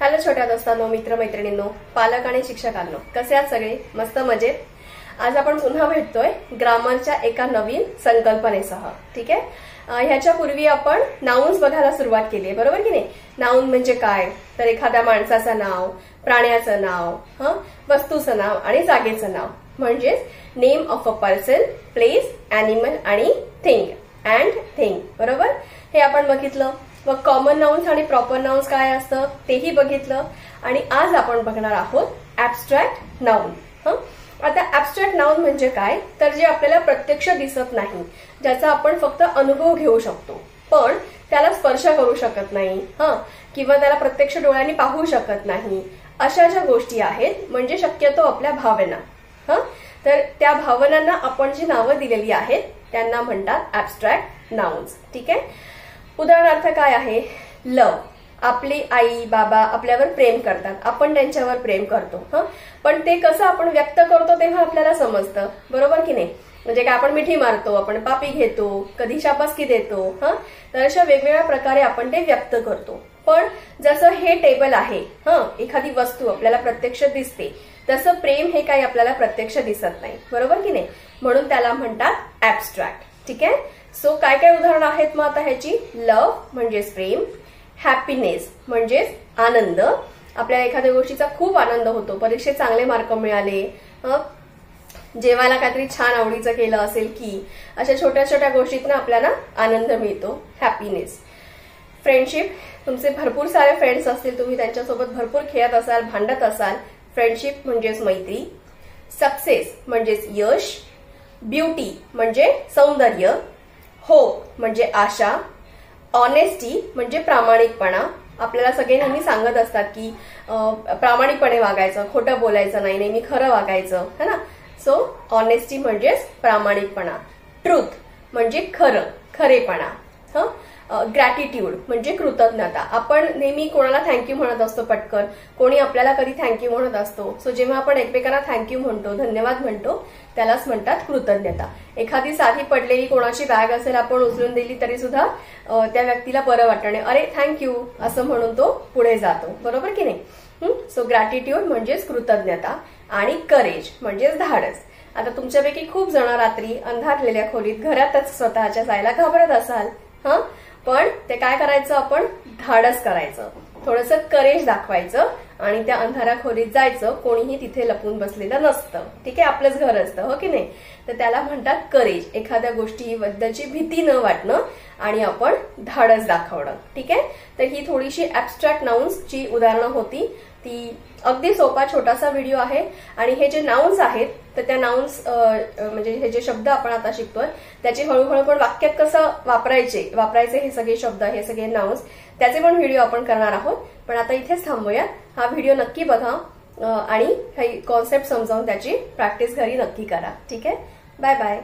Hello छोट्या दोस्तांनो, मित्र मैत्रिणींनो, पालक आणि शिक्षकांनो, कसे आहात सगळे? मस्त मजेत. आज आपण पुन्हा भेटतोय ग्रामरच्या एका नवीन संकल्पनेसह. ठीक आहे. ह्याच्या पूर्वी आपण नाउन्स बघायला सुरुवात केली आहे, बरोबर की नाही? नाउन म्हणजे काय? तर एखाद्या माणसाचं नाव, प्राण्याचं नाव, वस्तूचं नाव आणि जागेचं नाव, म्हणजेच name of a person, place, animal आणि थिंग अँड थिंग. बरोबर, हे आपण बघितलं. मग कॉमन नाउन्स आणि प्रॉपर नाउन्स काय असतं तेही बघितलं. आणि आज आपण बघणार आहोत ऍब्स्ट्रॅक्ट नाउन. आता ऍब्स्ट्रॅक्ट नाउन म्हणजे काय? तर जे आपल्याला प्रत्यक्ष दिसत नाही, ज्याचा आपण फक्त अनुभव घेऊ शकतो, पण त्याला स्पर्श करू शकत नाही, किंवा त्याला प्रत्यक्ष डोळ्यांनी पाहू शकत नाही, अशा ज्या गोष्टी आहेत, म्हणजे शक्यतो आपल्या भावना. तर त्या भावनांना आपण जी नावं दिलेली आहेत त्यांना म्हणतात ऍब्स्ट्रॅक्ट नाउन्स. ठीक आहे. उदाहरणार्थ काय आहे? लव. आपली आई बाबा आपल्यावर प्रेम करतात, आपण त्यांच्यावर प्रेम करतो, पण ते कसं आपण व्यक्त करतो तेव्हा आपल्याला समजतं, बरोबर की नाही? म्हणजे काय, आपण मिठी मारतो, आपण पापी घेतो, कधी शाबासकी देतो, तर अशा वेगवेगळ्या प्रकारे आपण ते व्यक्त करतो. पण जसं हे टेबल आहे, एखादी वस्तू आपल्याला प्रत्यक्ष दिसते, तसं प्रेम हे काही आपल्याला प्रत्यक्ष दिसत नाही, बरोबर की नाही? म्हणून त्याला म्हणतात ऍब्स्ट्रॅक्ट. ठीक आहे. सो काय काय उदाहरणं आहेत मग आता ह्याची? लव म्हणजेच प्रेम, हॅपीनेस म्हणजेच आनंद, आपल्याला एखाद्या गोष्टीचा खूप आनंद होतो, परीक्षेत चांगले मार्क मिळाले, जेवायला काहीतरी छान आवडीचं केलं असेल की, अशा छोट्या छोट्या गोष्टीतनं आपल्याला आनंद मिळतो, हॅपीनेस. फ्रेंडशिप, तुमचे भरपूर सारे फ्रेंड्स असतील, तुम्ही त्यांच्यासोबत भरपूर खेळत असाल, भांडत असाल, फ्रेंडशिप म्हणजेच मैत्री. सक्सेस म्हणजेच यश, ब्युटी म्हणजे सौंदर्य, होप म्हणजे आशा, ऑनेस्टी म्हणजे प्रामाणिकपणा. आपल्याला सगळे नेहमी सांगत असतात की प्रामाणिकपणे वागायचं, खोटं बोलायचं नाही, नेहमी खरं वागायचं, है ना? सो ऑनेस्टी म्हणजेच प्रामाणिकपणा. ट्रूथ म्हणजे खरं, खरेपणा. ग्रॅटिट्यूड म्हणजे कृतज्ञता. आपण नेहमी कोणाला थँक्यू म्हणत असतो पटकन, कोणी आपल्याला कधी थँक्यू म्हणत असतो. सो जेव्हा आपण एकमेकांना थँक्यू म्हणतो, धन्यवाद म्हणतो, त्यालाच म्हणतात कृतज्ञता. एखादी साधी पडलेली कोणाची बॅग असेल, आपण उचलून दिली तरी सुद्धा त्या व्यक्तीला बरं वाटणे, अरे थँक्यू असं म्हणून तो पुढे जातो, बरोबर की नाही? सो ग्रॅटिट्यूड म्हणजेच कृतज्ञता. आणि करेज म्हणजेच धाडस. आता तुमच्यापैकी खूप जण रात्री अंधारलेल्या खोलीत घरातच स्वतःच्या जायला घाबरत असाल, पण ते काय करायचं? आपण धाडस करायचं, थोडंसं करेज दाखवायचं आणि त्या अंधारा खोलीत जायचं. कोणीही तिथे लपून बसलेलं नसतं. ठीक आहे, आपलंच घर असतं, हो की नाही? तर त्याला म्हणतात करेज. एखाद्या गोष्टीबद्दलची भीती न वाटणं आणि आपण धाडस दाखवणं. ठीक आहे. तर ही थोडीशी ऍब्स्ट्रॅक्ट नाउन्सची उदाहरणं होती. ती अगदी सोपा छोटासा व्हिडिओ आहे. आणि हे जे नाउन्स आहेत, तर त्या नाउन्स म्हणजे हे जे शब्द आपण आता शिकतोय, त्याचे हळूहळू पण वाक्यात कसं वापरायचे हे सगळे शब्द, हे सगळे नाउन्स, त्याचे पण व्हिडिओ आपण करणार आहोत. पण आता इथेच थांबूया. हा व्हिडिओ नक्की बघा आणि काही कॉन्सेप्ट समजावून त्याची प्रॅक्टिस घरी नक्की करा. ठीक आहे. Bye bye.